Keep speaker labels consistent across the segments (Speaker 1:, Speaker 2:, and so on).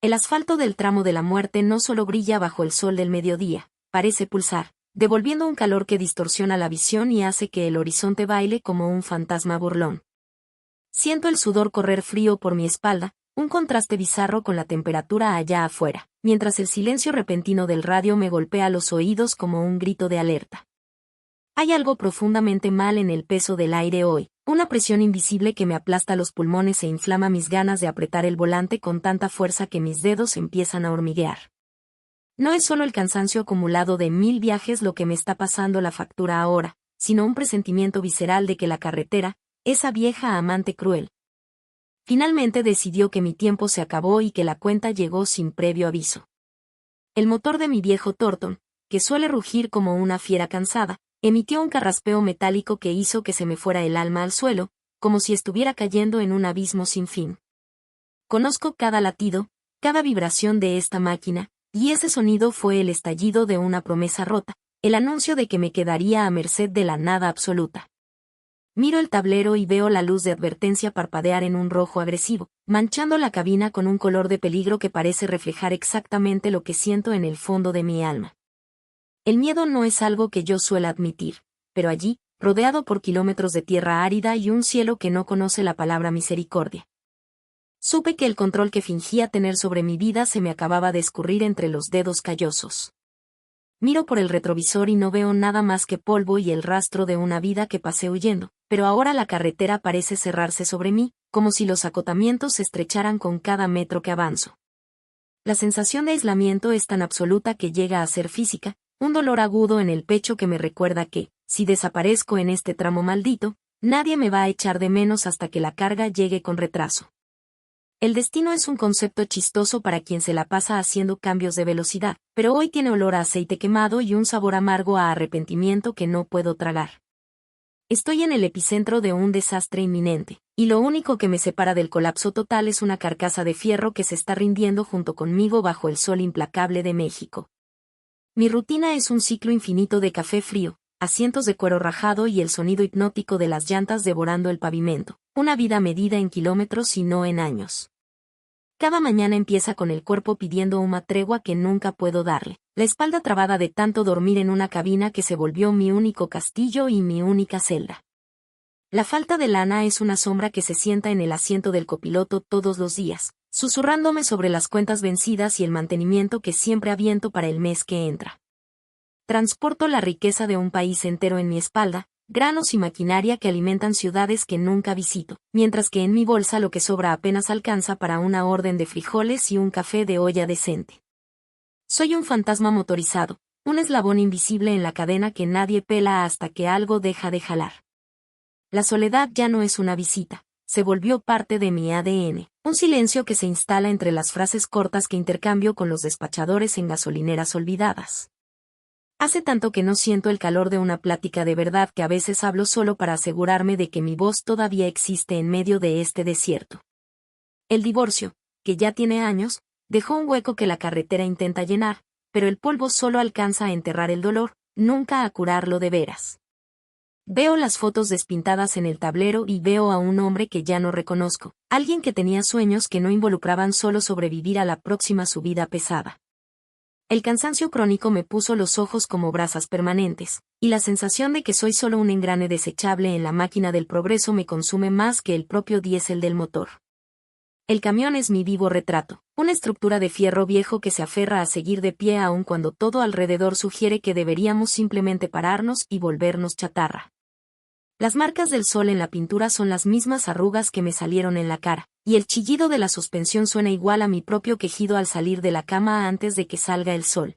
Speaker 1: El asfalto del tramo de la muerte no solo brilla bajo el sol del mediodía, parece pulsar, devolviendo un calor que distorsiona la visión y hace que el horizonte baile como un fantasma burlón. Siento el sudor correr frío por mi espalda, un contraste bizarro con la temperatura allá afuera, mientras el silencio repentino del radio me golpea los oídos como un grito de alerta. Hay algo profundamente mal en el peso del aire hoy, una presión invisible que me aplasta los pulmones e inflama mis ganas de apretar el volante con tanta fuerza que mis dedos empiezan a hormiguear. No es solo el cansancio acumulado de 1000 viajes lo que me está pasando la factura ahora, sino un presentimiento visceral de que la carretera, esa vieja amante cruel, finalmente decidió que mi tiempo se acabó y que la cuenta llegó sin previo aviso. El motor de mi viejo Thornton, que suele rugir como una fiera cansada, emitió un carraspeo metálico que hizo que se me fuera el alma al suelo, como si estuviera cayendo en un abismo sin fin. Conozco cada latido, cada vibración de esta máquina, y ese sonido fue el estallido de una promesa rota, el anuncio de que me quedaría a merced de la nada absoluta. Miro el tablero y veo la luz de advertencia parpadear en un rojo agresivo, manchando la cabina con un color de peligro que parece reflejar exactamente lo que siento en el fondo de mi alma. El miedo no es algo que yo suela admitir, pero allí, rodeado por kilómetros de tierra árida y un cielo que no conoce la palabra misericordia, supe que el control que fingía tener sobre mi vida se me acababa de escurrir entre los dedos callosos. Miro por el retrovisor y no veo nada más que polvo y el rastro de una vida que pasé huyendo, pero ahora la carretera parece cerrarse sobre mí, como si los acotamientos se estrecharan con cada metro que avanzo. La sensación de aislamiento es tan absoluta que llega a ser física, un dolor agudo en el pecho que me recuerda que, si desaparezco en este tramo maldito, nadie me va a echar de menos hasta que la carga llegue con retraso. El destino es un concepto chistoso para quien se la pasa haciendo cambios de velocidad, pero hoy tiene olor a aceite quemado y un sabor amargo a arrepentimiento que no puedo tragar. Estoy en el epicentro de un desastre inminente, y lo único que me separa del colapso total es una carcasa de fierro que se está rindiendo junto conmigo bajo el sol implacable de México. Mi rutina es un ciclo infinito de café frío, asientos de cuero rajado y el sonido hipnótico de las llantas devorando el pavimento, una vida medida en kilómetros y no en años. Cada mañana empieza con el cuerpo pidiendo una tregua que nunca puedo darle, la espalda trabada de tanto dormir en una cabina que se volvió mi único castillo y mi única celda. La falta de lana es una sombra que se sienta en el asiento del copiloto todos los días, susurrándome sobre las cuentas vencidas y el mantenimiento que siempre aviento para el mes que entra. Transporto la riqueza de un país entero en mi espalda, granos y maquinaria que alimentan ciudades que nunca visito, mientras que en mi bolsa lo que sobra apenas alcanza para una orden de frijoles y un café de olla decente. Soy un fantasma motorizado, un eslabón invisible en la cadena que nadie pela hasta que algo deja de jalar. La soledad ya no es una visita, se volvió parte de mi ADN, un silencio que se instala entre las frases cortas que intercambio con los despachadores en gasolineras olvidadas. Hace tanto que no siento el calor de una plática de verdad que a veces hablo solo para asegurarme de que mi voz todavía existe en medio de este desierto. El divorcio, que ya tiene años, dejó un hueco que la carretera intenta llenar, pero el polvo solo alcanza a enterrar el dolor, nunca a curarlo de veras. Veo las fotos despintadas en el tablero y veo a un hombre que ya no reconozco, alguien que tenía sueños que no involucraban solo sobrevivir a la próxima subida pesada. El cansancio crónico me puso los ojos como brasas permanentes, y la sensación de que soy solo un engrane desechable en la máquina del progreso me consume más que el propio diésel del motor. El camión es mi vivo retrato, una estructura de fierro viejo que se aferra a seguir de pie aun cuando todo alrededor sugiere que deberíamos simplemente pararnos y volvernos chatarra. Las marcas del sol en la pintura son las mismas arrugas que me salieron en la cara, y el chillido de la suspensión suena igual a mi propio quejido al salir de la cama antes de que salga el sol.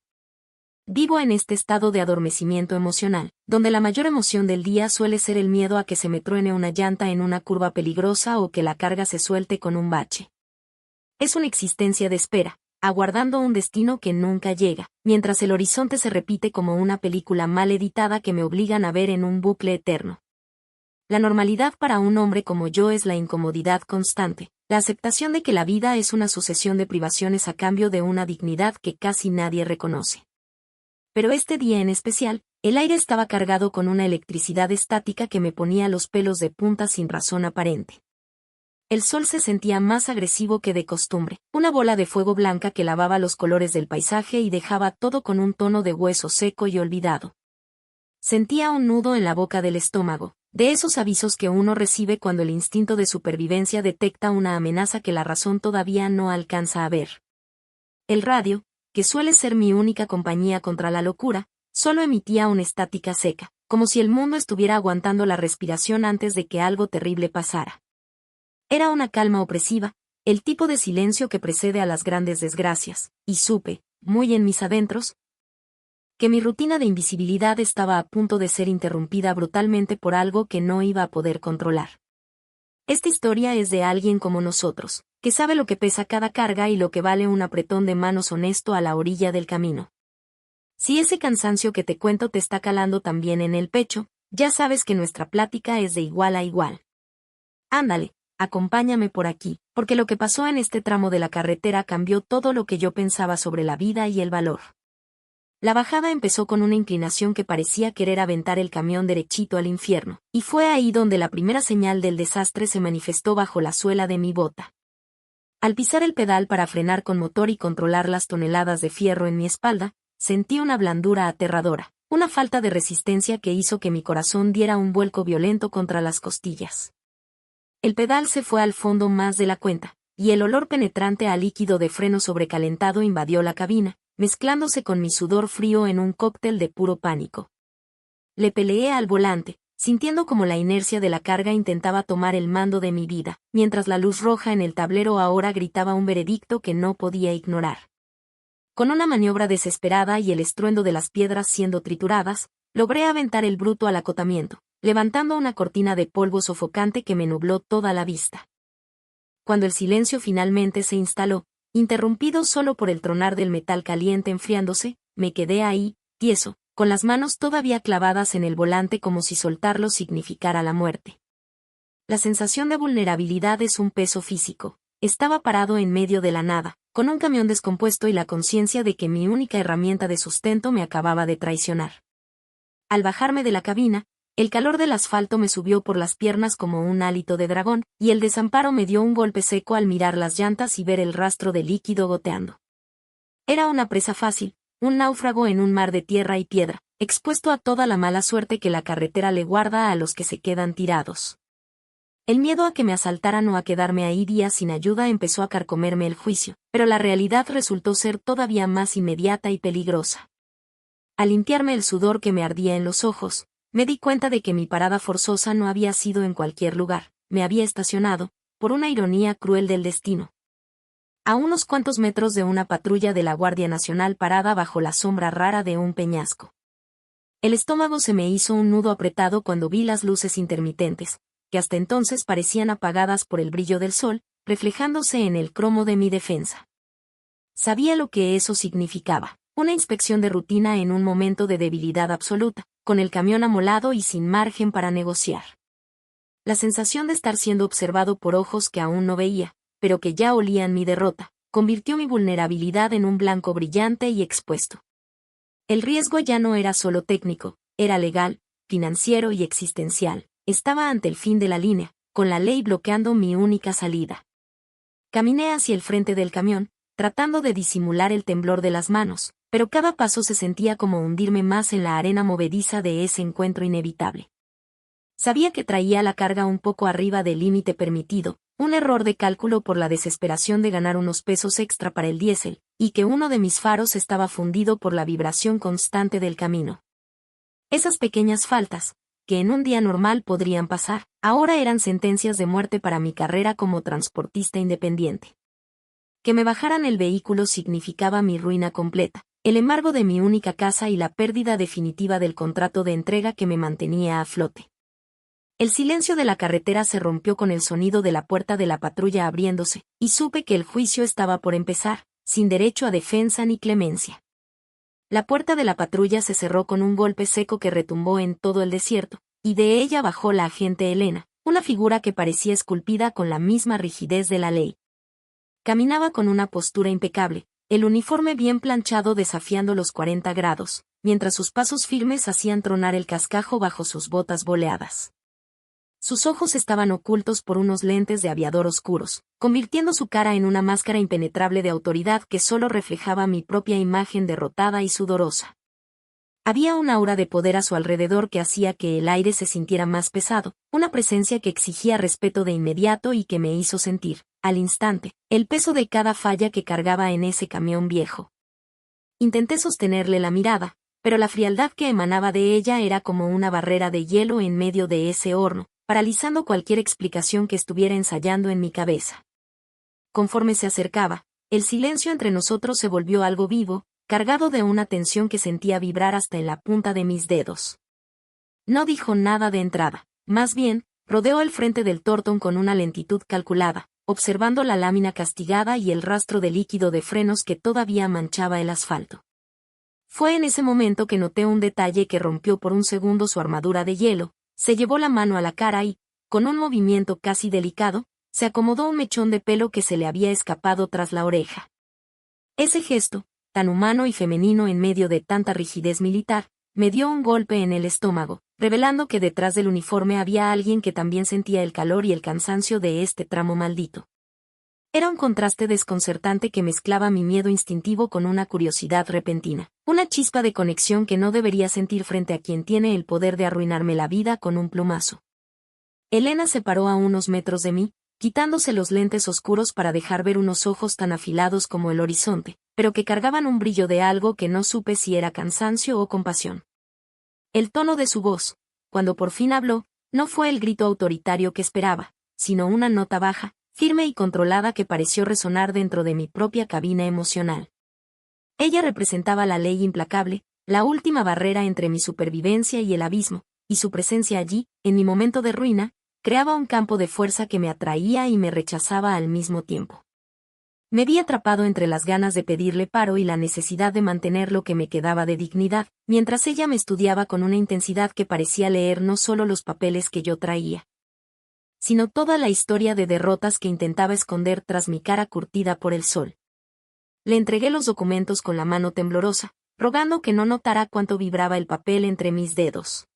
Speaker 1: Vivo en este estado de adormecimiento emocional, donde la mayor emoción del día suele ser el miedo a que se me truene una llanta en una curva peligrosa o que la carga se suelte con un bache. Es una existencia de espera, aguardando un destino que nunca llega, mientras el horizonte se repite como una película mal editada que me obligan a ver en un bucle eterno. La normalidad para un hombre como yo es la incomodidad constante, la aceptación de que la vida es una sucesión de privaciones a cambio de una dignidad que casi nadie reconoce. Pero este día en especial, el aire estaba cargado con una electricidad estática que me ponía los pelos de punta sin razón aparente. El sol se sentía más agresivo que de costumbre, una bola de fuego blanca que lavaba los colores del paisaje y dejaba todo con un tono de hueso seco y olvidado. Sentía un nudo en la boca del estómago, de esos avisos que uno recibe cuando el instinto de supervivencia detecta una amenaza que la razón todavía no alcanza a ver. El radio, que suele ser mi única compañía contra la locura, solo emitía una estática seca, como si el mundo estuviera aguantando la respiración antes de que algo terrible pasara. Era una calma opresiva, el tipo de silencio que precede a las grandes desgracias, y supe, muy en mis adentros, que mi rutina de invisibilidad estaba a punto de ser interrumpida brutalmente por algo que no iba a poder controlar. Esta historia es de alguien como nosotros, que sabe lo que pesa cada carga y lo que vale un apretón de manos honesto a la orilla del camino. Si ese cansancio que te cuento te está calando también en el pecho, ya sabes que nuestra plática es de igual a igual. Ándale, acompáñame por aquí, porque lo que pasó en este tramo de la carretera cambió todo lo que yo pensaba sobre la vida y el valor. La bajada empezó con una inclinación que parecía querer aventar el camión derechito al infierno, y fue ahí donde la primera señal del desastre se manifestó bajo la suela de mi bota. Al pisar el pedal para frenar con motor y controlar las toneladas de fierro en mi espalda, sentí una blandura aterradora, una falta de resistencia que hizo que mi corazón diera un vuelco violento contra las costillas. El pedal se fue al fondo más de la cuenta, y el olor penetrante a líquido de freno sobrecalentado invadió la cabina, mezclándose con mi sudor frío en un cóctel de puro pánico. Le peleé al volante, sintiendo como la inercia de la carga intentaba tomar el mando de mi vida, mientras la luz roja en el tablero ahora gritaba un veredicto que no podía ignorar. Con una maniobra desesperada y el estruendo de las piedras siendo trituradas, logré aventar el bruto al acotamiento, levantando una cortina de polvo sofocante que me nubló toda la vista. Cuando el silencio finalmente se instaló, interrumpido solo por el tronar del metal caliente enfriándose, me quedé ahí, tieso, con las manos todavía clavadas en el volante como si soltarlo significara la muerte. La sensación de vulnerabilidad es un peso físico. Estaba parado en medio de la nada, con un camión descompuesto y la conciencia de que mi única herramienta de sustento me acababa de traicionar. Al bajarme de la cabina, el calor del asfalto me subió por las piernas como un hálito de dragón, y el desamparo me dio un golpe seco al mirar las llantas y ver el rastro de líquido goteando. Era una presa fácil, un náufrago en un mar de tierra y piedra, expuesto a toda la mala suerte que la carretera le guarda a los que se quedan tirados. El miedo a que me asaltaran o a quedarme ahí días sin ayuda empezó a carcomerme el juicio, pero la realidad resultó ser todavía más inmediata y peligrosa. Al limpiarme el sudor que me ardía en los ojos, me di cuenta de que mi parada forzosa no había sido en cualquier lugar, me había estacionado, por una ironía cruel del destino, a unos cuantos metros de una patrulla de la Guardia Nacional parada bajo la sombra rara de un peñasco. El estómago se me hizo un nudo apretado cuando vi las luces intermitentes, que hasta entonces parecían apagadas por el brillo del sol, reflejándose en el cromo de mi defensa. Sabía lo que eso significaba. Una inspección de rutina en un momento de debilidad absoluta, con el camión amolado y sin margen para negociar. La sensación de estar siendo observado por ojos que aún no veía, pero que ya olían mi derrota, convirtió mi vulnerabilidad en un blanco brillante y expuesto. El riesgo ya no era solo técnico, era legal, financiero y existencial. Estaba ante el fin de la línea, con la ley bloqueando mi única salida. Caminé hacia el frente del camión, tratando de disimular el temblor de las manos, pero cada paso se sentía como hundirme más en la arena movediza de ese encuentro inevitable. Sabía que traía la carga un poco arriba del límite permitido, un error de cálculo por la desesperación de ganar unos pesos extra para el diésel, y que uno de mis faros estaba fundido por la vibración constante del camino. Esas pequeñas faltas, que en un día normal podrían pasar, ahora eran sentencias de muerte para mi carrera como transportista independiente. Que me bajaran el vehículo significaba mi ruina completa, el embargo de mi única casa y la pérdida definitiva del contrato de entrega que me mantenía a flote. El silencio de la carretera se rompió con el sonido de la puerta de la patrulla abriéndose, y supe que el juicio estaba por empezar, sin derecho a defensa ni clemencia. La puerta de la patrulla se cerró con un golpe seco que retumbó en todo el desierto, y de ella bajó la agente Elena, una figura que parecía esculpida con la misma rigidez de la ley. Caminaba con una postura impecable, el uniforme bien planchado desafiando los 40 grados, mientras sus pasos firmes hacían tronar el cascajo bajo sus botas boleadas. Sus ojos estaban ocultos por unos lentes de aviador oscuros, convirtiendo su cara en una máscara impenetrable de autoridad que solo reflejaba mi propia imagen derrotada y sudorosa. Había un aura de poder a su alrededor que hacía que el aire se sintiera más pesado, una presencia que exigía respeto de inmediato y que me hizo sentir, al instante, el peso de cada falla que cargaba en ese camión viejo. Intenté sostenerle la mirada, pero la frialdad que emanaba de ella era como una barrera de hielo en medio de ese horno, paralizando cualquier explicación que estuviera ensayando en mi cabeza. Conforme se acercaba, el silencio entre nosotros se volvió algo vivo, cargado de una tensión que sentía vibrar hasta en la punta de mis dedos. No dijo nada de entrada, más bien, rodeó el frente del Thornton con una lentitud calculada, observando la lámina castigada y el rastro de líquido de frenos que todavía manchaba el asfalto. Fue en ese momento que noté un detalle que rompió por un segundo su armadura de hielo, se llevó la mano a la cara y, con un movimiento casi delicado, se acomodó un mechón de pelo que se le había escapado tras la oreja. Ese gesto, tan humano y femenino en medio de tanta rigidez militar, me dio un golpe en el estómago, revelando que detrás del uniforme había alguien que también sentía el calor y el cansancio de este tramo maldito. Era un contraste desconcertante que mezclaba mi miedo instintivo con una curiosidad repentina, una chispa de conexión que no debería sentir frente a quien tiene el poder de arruinarme la vida con un plumazo. Elena se paró a unos metros de mí, quitándose los lentes oscuros para dejar ver unos ojos tan afilados como el horizonte, pero que cargaban un brillo de algo que no supe si era cansancio o compasión. El tono de su voz, cuando por fin habló, no fue el grito autoritario que esperaba, sino una nota baja, firme y controlada que pareció resonar dentro de mi propia cabina emocional. Ella representaba la ley implacable, la última barrera entre mi supervivencia y el abismo, y su presencia allí, en mi momento de ruina, creaba un campo de fuerza que me atraía y me rechazaba al mismo tiempo. Me vi atrapado entre las ganas de pedirle paro y la necesidad de mantener lo que me quedaba de dignidad, mientras ella me estudiaba con una intensidad que parecía leer no solo los papeles que yo traía, sino toda la historia de derrotas que intentaba esconder tras mi cara curtida por el sol. Le entregué los documentos con la mano temblorosa, rogando que no notara cuánto vibraba el papel entre mis dedos.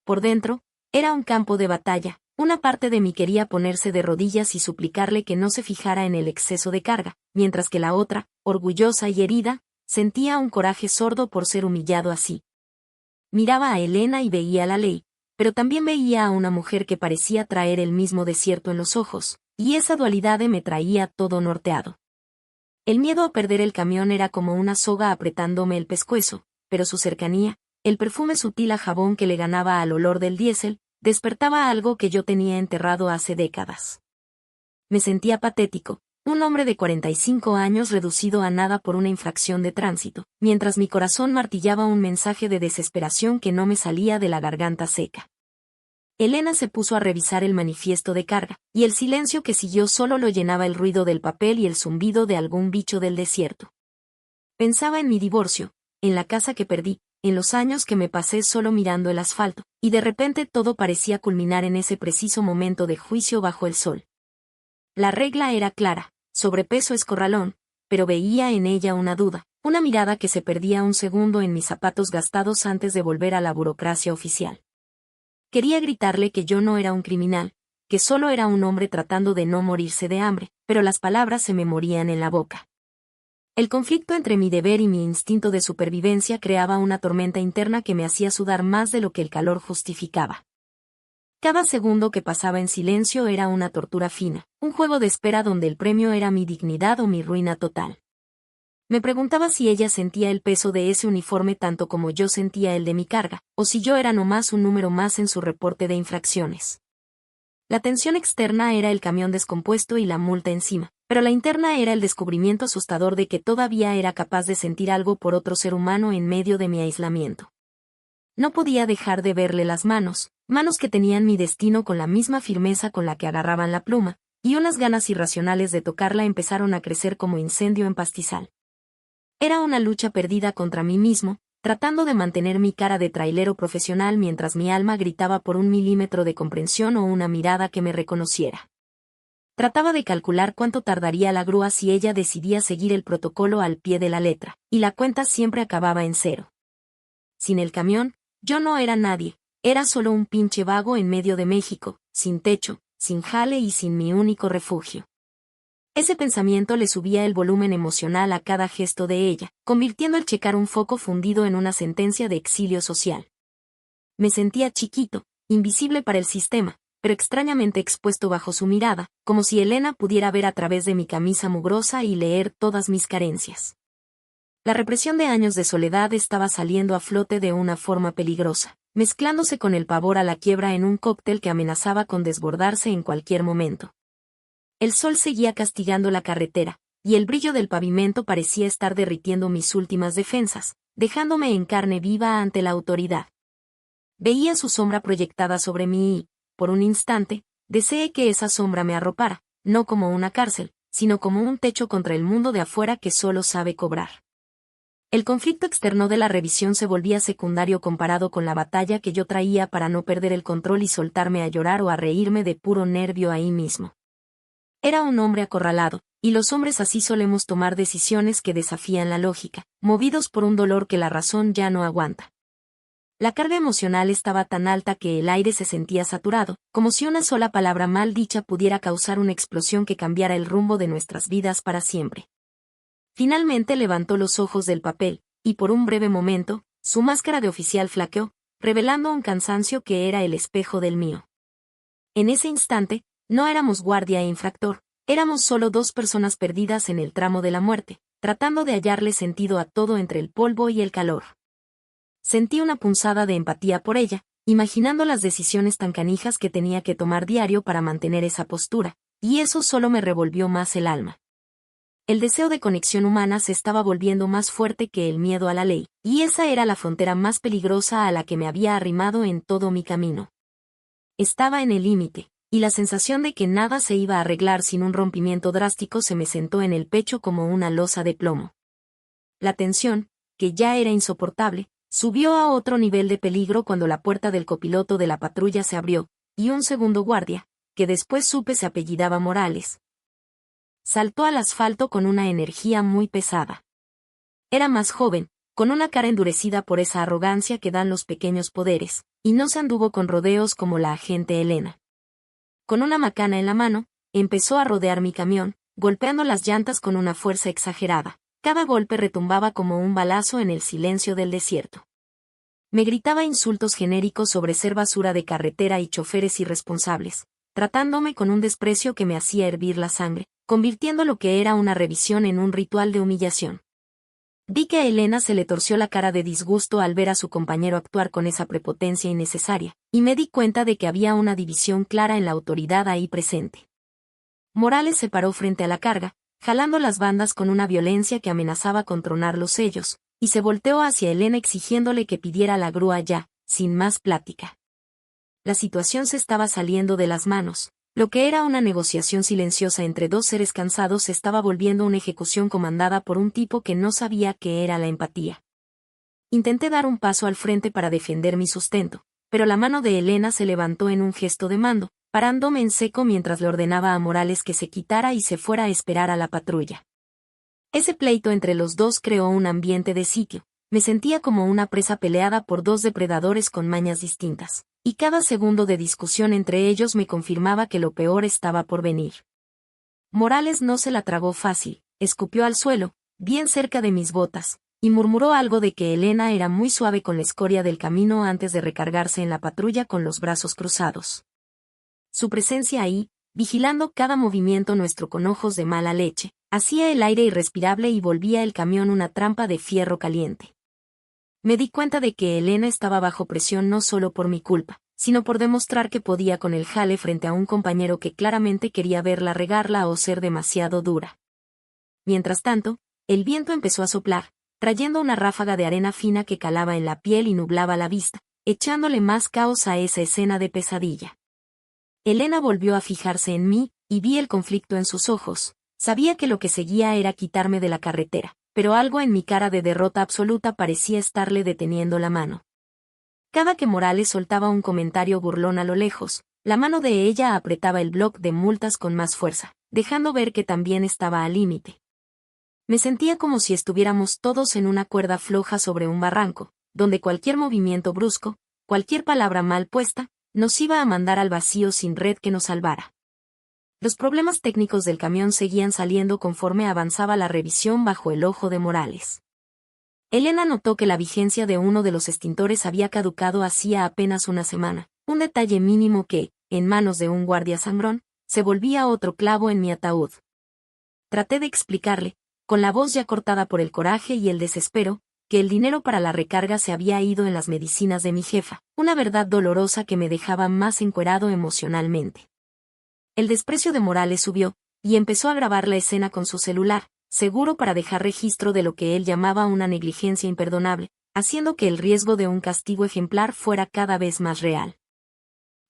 Speaker 1: Por dentro, era un campo de batalla. Una parte de mí quería ponerse de rodillas y suplicarle que no se fijara en el exceso de carga, mientras que la otra, orgullosa y herida, sentía un coraje sordo por ser humillado así. Miraba a Elena y veía la ley, pero también veía a una mujer que parecía traer el mismo desierto en los ojos, y esa dualidad me traía todo norteado. El miedo a perder el camión era como una soga apretándome el pescuezo, pero su cercanía, el perfume sutil a jabón que le ganaba al olor del diésel, despertaba algo que yo tenía enterrado hace décadas. Me sentía patético, un hombre de 45 años reducido a nada por una infracción de tránsito, mientras mi corazón martillaba un mensaje de desesperación que no me salía de la garganta seca. Elena se puso a revisar el manifiesto de carga, y el silencio que siguió solo lo llenaba el ruido del papel y el zumbido de algún bicho del desierto. Pensaba en mi divorcio, en la casa que perdí, en los años que me pasé solo mirando el asfalto, y de repente todo parecía culminar en ese preciso momento de juicio bajo el sol. La regla era clara, sobrepeso es corralón, pero veía en ella una duda, una mirada que se perdía un segundo en mis zapatos gastados antes de volver a la burocracia oficial. Quería gritarle que yo no era un criminal, que solo era un hombre tratando de no morirse de hambre, pero las palabras se me morían en la boca. El conflicto entre mi deber y mi instinto de supervivencia creaba una tormenta interna que me hacía sudar más de lo que el calor justificaba. Cada segundo que pasaba en silencio era una tortura fina, un juego de espera donde el premio era mi dignidad o mi ruina total. Me preguntaba si ella sentía el peso de ese uniforme tanto como yo sentía el de mi carga, o si yo era nomás un número más en su reporte de infracciones. La tensión externa era el camión descompuesto y la multa encima, pero la interna era el descubrimiento asustador de que todavía era capaz de sentir algo por otro ser humano en medio de mi aislamiento. No podía dejar de verle las manos que tenían mi destino con la misma firmeza con la que agarraban la pluma, y unas ganas irracionales de tocarla empezaron a crecer como incendio en pastizal. Era una lucha perdida contra mí mismo, tratando de mantener mi cara de trailero profesional mientras mi alma gritaba por un milímetro de comprensión o una mirada que me reconociera. Trataba de calcular cuánto tardaría la grúa si ella decidía seguir el protocolo al pie de la letra, y la cuenta siempre acababa en cero. Sin el camión, yo no era nadie, Era solo un pinche vago en medio de México, sin techo, sin jale y sin mi único refugio. Ese pensamiento le subía el volumen emocional a cada gesto de ella, convirtiendo el checar un foco fundido en una sentencia de exilio social. Me sentía chiquito, invisible para el sistema, pero extrañamente expuesto bajo su mirada, como si Elena pudiera ver a través de mi camisa mugrosa y leer todas mis carencias. La represión de años de soledad estaba saliendo a flote de una forma peligrosa, mezclándose con el pavor a la quiebra en un cóctel que amenazaba con desbordarse en cualquier momento. El sol seguía castigando la carretera, y el brillo del pavimento parecía estar derritiendo mis últimas defensas, dejándome en carne viva ante la autoridad. Veía su sombra proyectada sobre mí y, por un instante, deseé que esa sombra me arropara, no como una cárcel, sino como un techo contra el mundo de afuera que solo sabe cobrar. El conflicto externo de la revisión se volvía secundario comparado con la batalla que yo traía para no perder el control y soltarme a llorar o a reírme de puro nervio ahí mismo. Era un hombre acorralado, y los hombres así solemos tomar decisiones que desafían la lógica, movidos por un dolor que la razón ya no aguanta. La carga emocional estaba tan alta que el aire se sentía saturado, como si una sola palabra mal dicha pudiera causar una explosión que cambiara el rumbo de nuestras vidas para siempre. Finalmente levantó los ojos del papel, y por un breve momento, su máscara de oficial flaqueó, revelando un cansancio que era el espejo del mío. En ese instante, no éramos guardia e infractor, éramos solo dos personas perdidas en el tramo de la muerte, tratando de hallarle sentido a todo entre el polvo y el calor. Sentí una punzada de empatía por ella, imaginando las decisiones tan canijas que tenía que tomar diario para mantener esa postura, y eso solo me revolvió más el alma. El deseo de conexión humana se estaba volviendo más fuerte que el miedo a la ley, y esa era la frontera más peligrosa a la que me había arrimado en todo mi camino. Estaba en el límite, y la sensación de que nada se iba a arreglar sin un rompimiento drástico se me sentó en el pecho como una losa de plomo. La tensión, que ya era insoportable, subió a otro nivel de peligro cuando la puerta del copiloto de la patrulla se abrió, y un segundo guardia, que después supe se apellidaba Morales, saltó al asfalto con una energía muy pesada. Era más joven, con una cara endurecida por esa arrogancia que dan los pequeños poderes, y no se anduvo con rodeos como la agente Elena. Con una macana en la mano, empezó a rodear mi camión, golpeando las llantas con una fuerza exagerada. Cada golpe retumbaba como un balazo en el silencio del desierto. Me gritaba insultos genéricos sobre ser basura de carretera y choferes irresponsables, tratándome con un desprecio que me hacía hervir la sangre, convirtiendo lo que era una revisión en un ritual de humillación. Vi que a Elena se le torció la cara de disgusto al ver a su compañero actuar con esa prepotencia innecesaria, y me di cuenta de que había una división clara en la autoridad ahí presente. Morales se paró frente a la carga, jalando las bandas con una violencia que amenazaba con tronar los sellos, y se volteó hacia Elena exigiéndole que pidiera la grúa ya, sin más plática. La situación se estaba saliendo de las manos. Lo que era una negociación silenciosa entre dos seres cansados se estaba volviendo una ejecución comandada por un tipo que no sabía qué era la empatía. Intenté dar un paso al frente para defender mi sustento, pero la mano de Elena se levantó en un gesto de mando, parándome en seco mientras le ordenaba a Morales que se quitara y se fuera a esperar a la patrulla. Ese pleito entre los dos creó un ambiente de sitio. Me sentía como una presa peleada por dos depredadores con mañas distintas, y cada segundo de discusión entre ellos me confirmaba que lo peor estaba por venir. Morales no se la tragó fácil, escupió al suelo, bien cerca de mis botas, y murmuró algo de que Elena era muy suave con la escoria del camino antes de recargarse en la patrulla con los brazos cruzados. Su presencia ahí, vigilando cada movimiento nuestro con ojos de mala leche, hacía el aire irrespirable y volvía el camión una trampa de fierro caliente. Me di cuenta de que Elena estaba bajo presión no solo por mi culpa, sino por demostrar que podía con el jale frente a un compañero que claramente quería verla regarla o ser demasiado dura. Mientras tanto, el viento empezó a soplar, trayendo una ráfaga de arena fina que calaba en la piel y nublaba la vista, echándole más caos a esa escena de pesadilla. Elena volvió a fijarse en mí, y vi el conflicto en sus ojos. Sabía que lo que seguía era quitarme de la carretera, pero algo en mi cara de derrota absoluta parecía estarle deteniendo la mano. Cada que Morales soltaba un comentario burlón a lo lejos, la mano de ella apretaba el bloc de multas con más fuerza, dejando ver que también estaba al límite. Me sentía como si estuviéramos todos en una cuerda floja sobre un barranco, donde cualquier movimiento brusco, Cualquier palabra mal puesta nos iba a mandar al vacío sin red que nos salvara. Los problemas técnicos del camión seguían saliendo conforme avanzaba la revisión bajo el ojo de Morales. Elena notó que la vigencia de uno de los extintores había caducado hacía apenas una semana, un detalle mínimo que, en manos de un guardia sangrón, se volvía otro clavo en mi ataúd. Traté de explicarle, con la voz ya cortada por el coraje y el desespero, que el dinero para la recarga se había ido en las medicinas de mi jefa, una verdad dolorosa que me dejaba más encuerado emocionalmente. El desprecio de Morales subió, y empezó a grabar la escena con su celular, seguro para dejar registro de lo que él llamaba una negligencia imperdonable, haciendo que el riesgo de un castigo ejemplar fuera cada vez más real.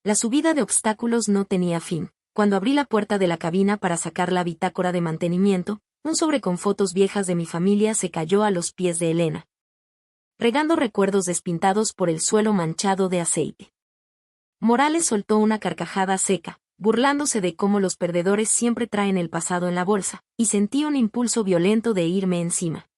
Speaker 1: La subida de obstáculos no tenía fin. Cuando abrí la puerta de la cabina para sacar la bitácora de mantenimiento, un sobre con fotos viejas de mi familia se cayó a los pies de Elena, regando recuerdos despintados por el suelo manchado de aceite. Morales soltó una carcajada seca, burlándose de cómo los perdedores siempre traen el pasado en la bolsa, y sentí un impulso violento de irme encima.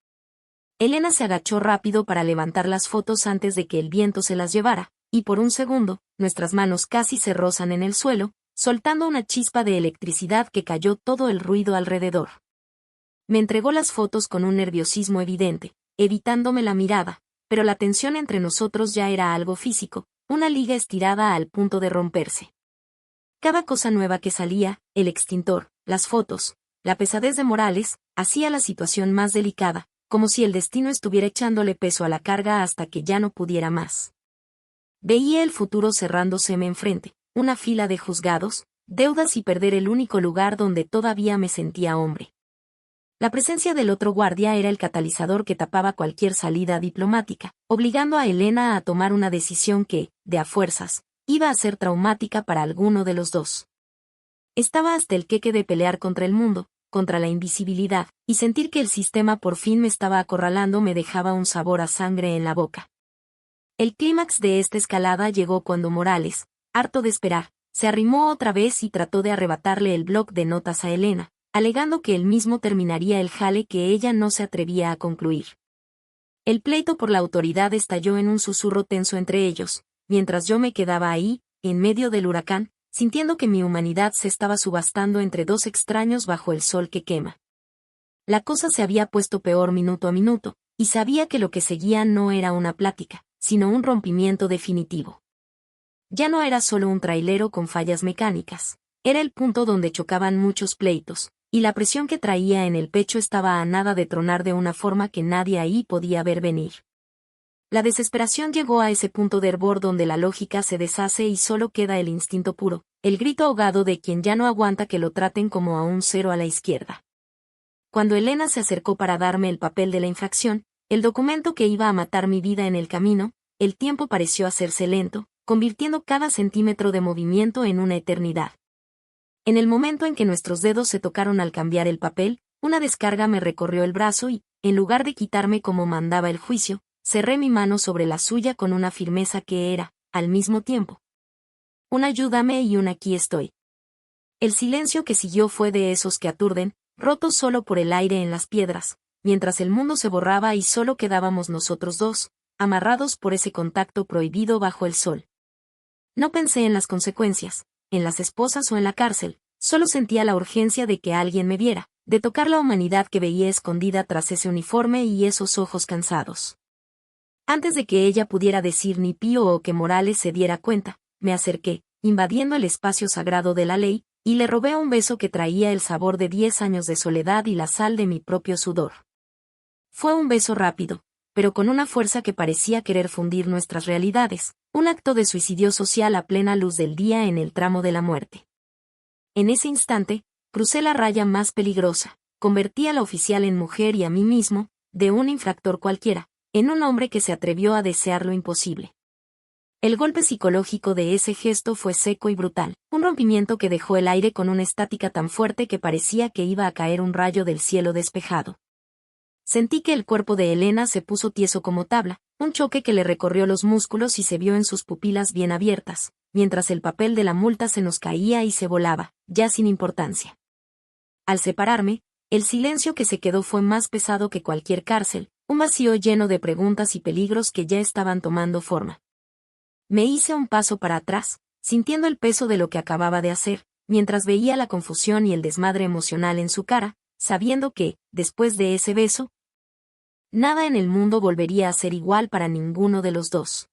Speaker 1: Elena se agachó rápido para levantar las fotos antes de que el viento se las llevara, y por un segundo, nuestras manos casi se rozan en el suelo, soltando una chispa de electricidad que cayó todo el ruido alrededor. Me entregó las fotos con un nerviosismo evidente, evitándome la mirada, pero la tensión entre nosotros ya era algo físico, una liga estirada al punto de romperse. Cada cosa nueva que salía, el extintor, las fotos, la pesadez de Morales, hacía la situación más delicada, como si el destino estuviera echándole peso a la carga hasta que ya no pudiera más. Veía el futuro cerrándoseme enfrente, una fila de juzgados, deudas y perder el único lugar donde todavía me sentía hombre. La presencia del otro guardia era el catalizador que tapaba cualquier salida diplomática, obligando a Elena a tomar una decisión que, de a fuerzas, iba a ser traumática para alguno de los dos. Estaba hasta el queque de pelear contra el mundo, contra la invisibilidad, y sentir que el sistema por fin me estaba acorralando me dejaba un sabor a sangre en la boca. El clímax de esta escalada llegó cuando Morales, harto de esperar, se arrimó otra vez y trató de arrebatarle el bloc de notas a Elena, alegando que él mismo terminaría el jale que ella no se atrevía a concluir. El pleito por la autoridad estalló en un susurro tenso entre ellos, mientras yo me quedaba ahí, en medio del huracán, sintiendo que mi humanidad se estaba subastando entre dos extraños bajo el sol que quema. La cosa se había puesto peor minuto a minuto, y sabía que lo que seguía no era una plática, sino un rompimiento definitivo. Ya no era solo un trailero con fallas mecánicas, era el punto donde chocaban muchos pleitos, y la presión que traía en el pecho estaba a nada de tronar de una forma que nadie ahí podía ver venir. La desesperación llegó a ese punto de hervor donde la lógica se deshace y solo queda el instinto puro, el grito ahogado de quien ya no aguanta que lo traten como a un cero a la izquierda. Cuando Elena se acercó para darme el papel de la infracción, el documento que iba a matar mi vida en el camino, el tiempo pareció hacerse lento, convirtiendo cada centímetro de movimiento en una eternidad. En el momento en que nuestros dedos se tocaron al cambiar el papel, una descarga me recorrió el brazo y, en lugar de quitarme como mandaba el juicio, cerré mi mano sobre la suya con una firmeza que era, al mismo tiempo, un ayúdame y un aquí estoy. El silencio que siguió fue de esos que aturden, roto solo por el aire en las piedras, mientras el mundo se borraba y solo quedábamos nosotros dos, amarrados por ese contacto prohibido bajo el sol. No pensé en las consecuencias, en las esposas o en la cárcel, solo sentía la urgencia de que alguien me viera, de tocar la humanidad que veía escondida tras ese uniforme y esos ojos cansados. Antes de que ella pudiera decir ni pío o que Morales se diera cuenta, me acerqué, invadiendo el espacio sagrado de la ley, y le robé un beso que traía el sabor de 10 años de soledad y la sal de mi propio sudor. Fue un beso rápido, pero con una fuerza que parecía querer fundir nuestras realidades, un acto de suicidio social a plena luz del día en el tramo de la muerte. En ese instante, crucé la raya más peligrosa, convertí a la oficial en mujer y a mí mismo, de un infractor cualquiera, en un hombre que se atrevió a desear lo imposible. El golpe psicológico de ese gesto fue seco y brutal, un rompimiento que dejó el aire con una estática tan fuerte que parecía que iba a caer un rayo del cielo despejado. Sentí que el cuerpo de Elena se puso tieso como tabla, un choque que le recorrió los músculos y se vio en sus pupilas bien abiertas, mientras el papel de la multa se nos caía y se volaba, ya sin importancia. Al separarme, el silencio que se quedó fue más pesado que cualquier cárcel, un vacío lleno de preguntas y peligros que ya estaban tomando forma. Me hice un paso para atrás, sintiendo el peso de lo que acababa de hacer, mientras veía la confusión y el desmadre emocional en su cara, sabiendo que, después de ese beso, nada en el mundo volvería a ser igual para ninguno de los dos.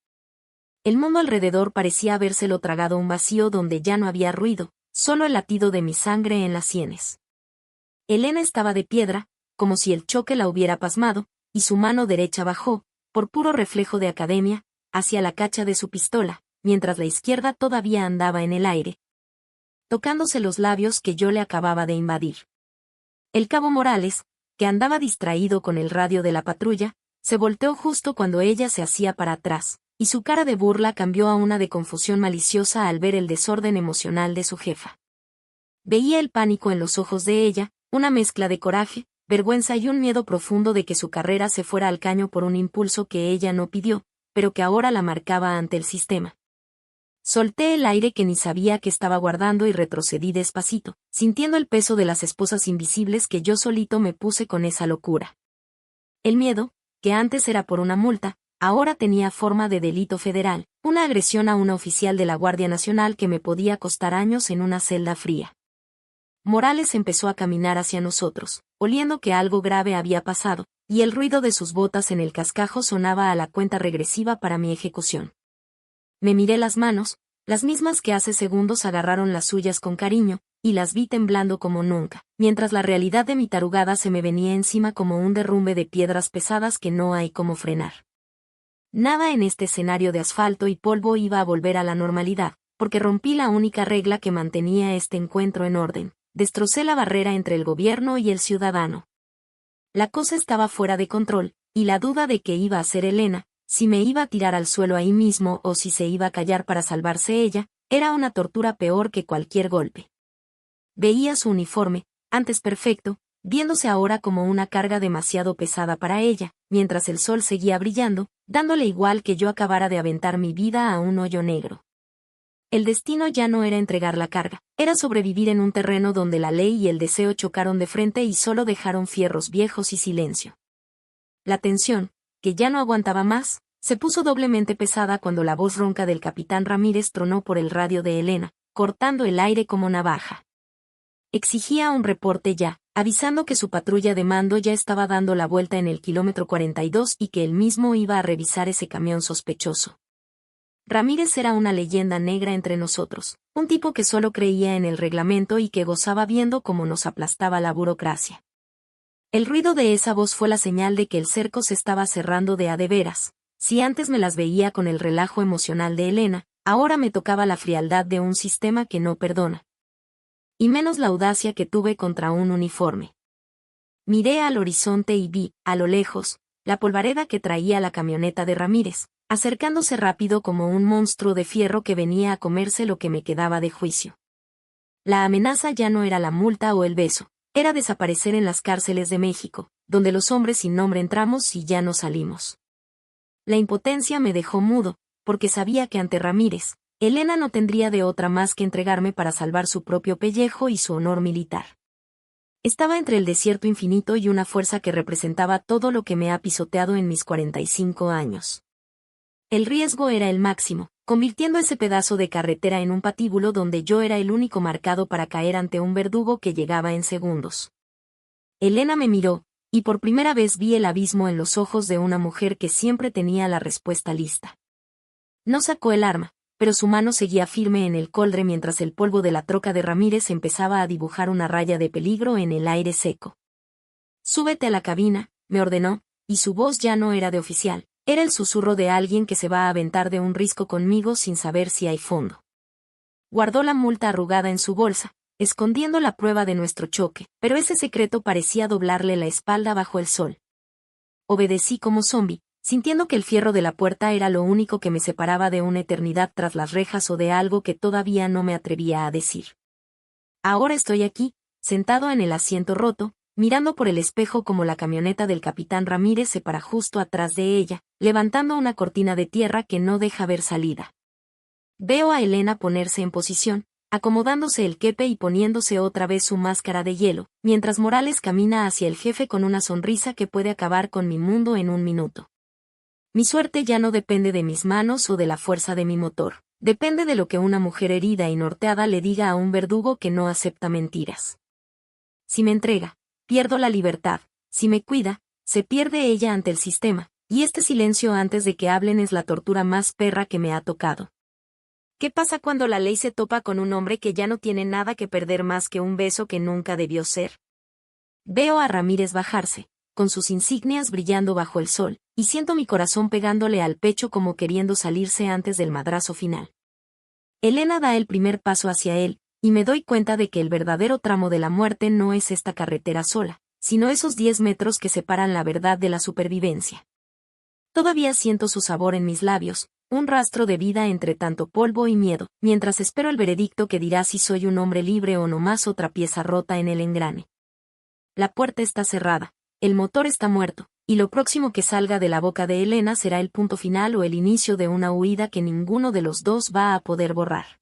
Speaker 1: El mundo alrededor parecía habérselo tragado un vacío donde ya no había ruido, solo el latido de mi sangre en las sienes. Elena estaba de piedra, como si el choque la hubiera pasmado, y su mano derecha bajó, por puro reflejo de academia, hacia la cacha de su pistola, mientras la izquierda todavía andaba en el aire, tocándose los labios que yo le acababa de invadir. El cabo Morales, que andaba distraído con el radio de la patrulla, se volteó justo cuando ella se hacía para atrás, y su cara de burla cambió a una de confusión maliciosa al ver el desorden emocional de su jefa. Veía el pánico en los ojos de ella, una mezcla de coraje, vergüenza y un miedo profundo de que su carrera se fuera al caño por un impulso que ella no pidió, pero que ahora la marcaba ante el sistema. Solté el aire que ni sabía que estaba guardando y retrocedí despacito, sintiendo el peso de las esposas invisibles que yo solito me puse con esa locura. El miedo, que antes era por una multa, ahora tenía forma de delito federal, una agresión a una oficial de la Guardia Nacional que me podía costar años en una celda fría. Morales empezó a caminar hacia nosotros, oliendo que algo grave había pasado, y el ruido de sus botas en el cascajo sonaba a la cuenta regresiva para mi ejecución. Me miré las manos, las mismas que hace segundos agarraron las suyas con cariño, y las vi temblando como nunca, mientras la realidad de mi tarugada se me venía encima como un derrumbe de piedras pesadas que no hay cómo frenar. Nada en este escenario de asfalto y polvo iba a volver a la normalidad, porque rompí la única regla que mantenía este encuentro en orden, destrocé la barrera entre el gobierno y el ciudadano. La cosa estaba fuera de control, y la duda de qué iba a hacer Elena, si me iba a tirar al suelo ahí mismo o si se iba a callar para salvarse ella, era una tortura peor que cualquier golpe. Veía su uniforme, antes perfecto, viéndose ahora como una carga demasiado pesada para ella, mientras el sol seguía brillando, dándole igual que yo acabara de aventar mi vida a un hoyo negro. El destino ya no era entregar la carga, era sobrevivir en un terreno donde la ley y el deseo chocaron de frente y solo dejaron fierros viejos y silencio. La tensión, que ya no aguantaba más, se puso doblemente pesada cuando la voz ronca del capitán Ramírez tronó por el radio de Elena, cortando el aire como navaja. Exigía un reporte ya, avisando que su patrulla de mando ya estaba dando la vuelta en el kilómetro 42 y que él mismo iba a revisar ese camión sospechoso. Ramírez era una leyenda negra entre nosotros, un tipo que solo creía en el reglamento y que gozaba viendo cómo nos aplastaba la burocracia. El ruido de esa voz fue la señal de que el cerco se estaba cerrando de a de veras. Si antes me las veía con el relajo emocional de Elena, ahora me tocaba la frialdad de un sistema que no perdona. Y menos la audacia que tuve contra un uniforme. Miré al horizonte y vi, a lo lejos, la polvareda que traía la camioneta de Ramírez, acercándose rápido como un monstruo de fierro que venía a comerse lo que me quedaba de juicio. La amenaza ya no era la multa o el beso, era desaparecer en las cárceles de México, donde los hombres sin nombre entramos y ya no salimos. La impotencia me dejó mudo, porque sabía que ante Ramírez, Elena no tendría de otra más que entregarme para salvar su propio pellejo y su honor militar. Estaba entre el desierto infinito y una fuerza que representaba todo lo que me ha pisoteado en mis 45 años. El riesgo era el máximo, convirtiendo ese pedazo de carretera en un patíbulo donde yo era el único marcado para caer ante un verdugo que llegaba en segundos. Elena me miró, y por primera vez vi el abismo en los ojos de una mujer que siempre tenía la respuesta lista. No sacó el arma, pero su mano seguía firme en el coldre mientras el polvo de la troca de Ramírez empezaba a dibujar una raya de peligro en el aire seco. «Súbete a la cabina», me ordenó, y su voz ya no era de oficial. Era el susurro de alguien que se va a aventar de un risco conmigo sin saber si hay fondo. Guardó la multa arrugada en su bolsa, escondiendo la prueba de nuestro choque, pero ese secreto parecía doblarle la espalda bajo el sol. Obedecí como zombi, sintiendo que el fierro de la puerta era lo único que me separaba de una eternidad tras las rejas o de algo que todavía no me atrevía a decir. Ahora estoy aquí, sentado en el asiento roto, mirando por el espejo como la camioneta del capitán Ramírez se para justo atrás de ella, levantando una cortina de tierra que no deja ver salida. Veo a Elena ponerse en posición, acomodándose el kepe y poniéndose otra vez su máscara de hielo, mientras Morales camina hacia el jefe con una sonrisa que puede acabar con mi mundo en un minuto. Mi suerte ya no depende de mis manos o de la fuerza de mi motor. Depende de lo que una mujer herida y norteada le diga a un verdugo que no acepta mentiras. Si me entrega, pierdo la libertad. Si me cuida, se pierde ella ante el sistema, y este silencio antes de que hablen es la tortura más perra que me ha tocado. ¿Qué pasa cuando la ley se topa con un hombre que ya no tiene nada que perder más que un beso que nunca debió ser? Veo a Ramírez bajarse, con sus insignias brillando bajo el sol, y siento mi corazón pegándole al pecho como queriendo salirse antes del madrazo final. Elena da el primer paso hacia él, y me doy cuenta de que el verdadero tramo de la muerte no es esta carretera sola, sino esos 10 metros que separan la verdad de la supervivencia. Todavía siento su sabor en mis labios, un rastro de vida entre tanto polvo y miedo, mientras espero el veredicto que dirá si soy un hombre libre o no más otra pieza rota en el engrane. La puerta está cerrada, el motor está muerto, y lo próximo que salga de la boca de Elena será el punto final o el inicio de una huida que ninguno de los dos va a poder borrar.